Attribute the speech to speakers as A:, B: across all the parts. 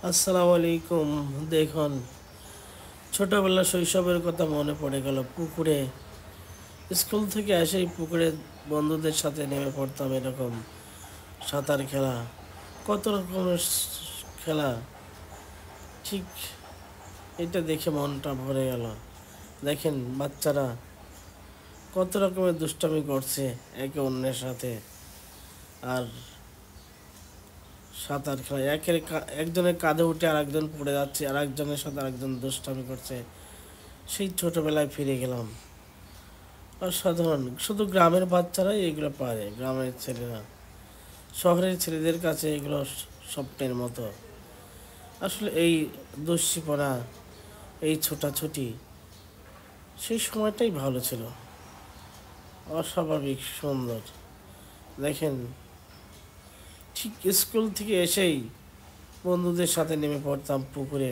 A: আসসালামু আলাইকুম। দেখুন, ছোটবেলা শৈশবের কথা মনে পড়ে গেল। পুকুরে স্কুল থেকে এসেই পুকুরে বন্ধুদের সাথে নেমে পড়তাম। এরকম সাঁতার খেলা, কত রকমের খেলা। ঠিক এটা দেখে মনটা ভরে গেল। দেখেন, বাচ্চারা কত রকমের দুষ্টামি করছে একে অন্যের সাথে। আর সাঁতার খেলা, একজনের কাঁধে উঠে আর একজন পড়ে যাচ্ছে, আর একজনের সাথে আরেকজন দুষ্টামি করছে। সেই ছোটবেলায় ফিরে গেলাম। অসাধারণ। শুধু গ্রামের বাচ্চারাই এগুলো পারে, গ্রামের ছেলেরা। শহরের ছেলেদের কাছে এগুলো স্বপ্নের মতো। আসলে এই দুশ্চিপনা, এই ছোটাছুটি, সেই সময়টাই ভালো ছিল। অস্বাভাবিক সুন্দর। দেখেন, ঠিক স্কুল থেকে এসেই বন্ধুদের সাথে নেমে পড়তাম পুকুরে।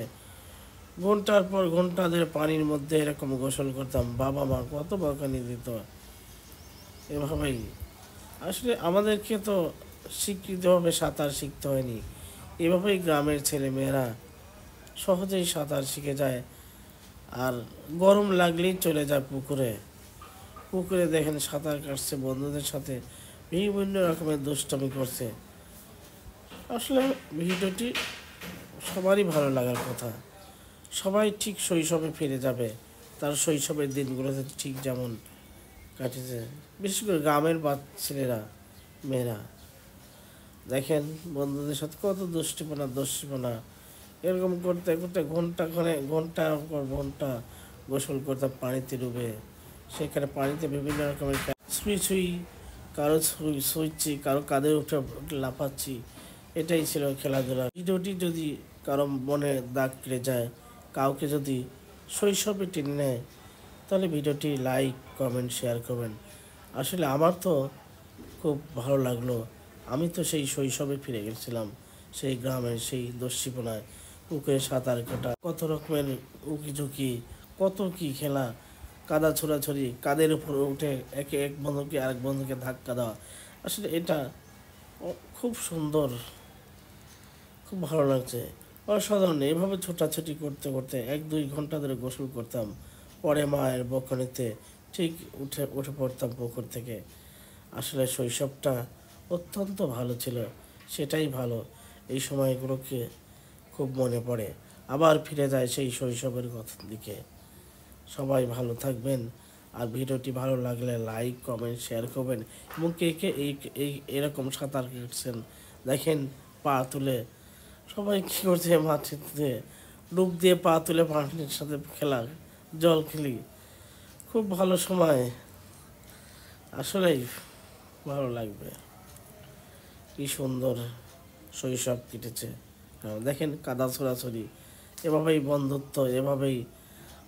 A: ঘন্টার পর ঘন্টা ধরে পানির মধ্যে এরকম গোসল করতাম। বাবা মা কত বকানি দিত। এভাবেই আসলে আমাদেরকে তো স্বীকৃতভাবে সাঁতার শিখতে হয়নি। এভাবেই গ্রামের ছেলে মেয়েরা সহজেই সাঁতার শিখে যায়। আর গরম লাগলেই চলে যায় পুকুরে। পুকুরে দেখেন সাঁতার কাটছে বন্ধুদের সাথে, বিভিন্ন রকমের দুষ্টামি করছে। আসলে ভিডিওটি সবারই ভালো লাগার কথা। সবাই ঠিক শৈশবে ফিরে যাবে, তার শৈশবের দিনগুলোতে ঠিক যেমন কাটিয়েছে। বিশেষ করে গ্রামের ছেলেরা, মেয়েরা দেখেন বন্ধুদের সাথে কত দুষ্টিপনা এরকম করতে করতে ঘন্টার পর ঘন্টা গোসল করতাম পানিতে ডুবে। সেখানে পানিতে বিভিন্ন রকমের ছুঁই, কারো ছুঁচ্ছি, কারো কাঁধে উঠে লাফাচ্ছি। এটাই ছিল খেলাধুলা। ভিডিওটি যদি কারো মনে দাগ কেটে যায়, কাউকে যদি শৈশবে টেনে নেয়, তাহলে ভিডিওটি লাইক কমেন্ট শেয়ার করবেন। আসলে আমার তো খুব ভালো লাগলো। আমি তো সেই শৈশবে ফিরে গেছিলাম, সেই গ্রামের সেই দস্যিপনায়। পুকুরে সাঁতার কাটা, কত রকমের উকিঝুঁকি, কত কি খেলা। কাদা ছোড়াছড়ি, কাদের উপর উঠে এক বন্ধুকে আরেক বন্ধুকে ধাক্কা দেওয়া। আসলে এটা খুব সুন্দর, খুব ভালো লাগছে। অসাধারণ। এভাবে ছোটাছুটি করতে করতে 1-2 ঘন্টা ধরে গোসল করতাম। পরে মায়ের বকুনিতে ঠিক উঠে পড়তাম পুকুর থেকে। আসলে শৈশবটা অত্যন্ত ভালো ছিল, সেটাই ভালো। এই সময়গুলোকে খুব মনে পড়ে, আবার ফিরে যায় সেই শৈশবের কথা দিকে। সবাই ভালো থাকবেন। আর ভিডিওটি ভালো লাগলে লাইক কমেন্ট শেয়ার করবেন। এবং কে কে এই এরকম সাঁতার কাটছেন দেখেন, পা তুলে সবাই কী করছে, মাটিতে ডুব দিয়ে পা তুলে পানির সাথে খেলা, জল খেলি। খুব ভালো সময়। আসলেই ভালো লাগবে। কি সুন্দর শৈশব কেটেছে। দেখেন কাদা ছোড়াছড়ি, এভাবেই বন্ধুত্ব, এভাবেই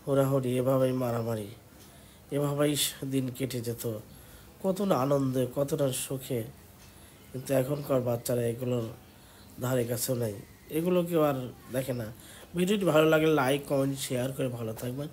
A: হুড়াহুড়ি, এভাবেই মারামারি, এভাবেই দিন কেটে যেত। কত না আনন্দে, কতটা সুখে। কিন্তু এখনকার বাচ্চারা এগুলোর ধারে কাছেও নেই, এগুলো কেউ আর দেখে না। ভিডিওটি ভালো লাগলে লাইক কমেন্ট শেয়ার করে ভালো থাকবেন।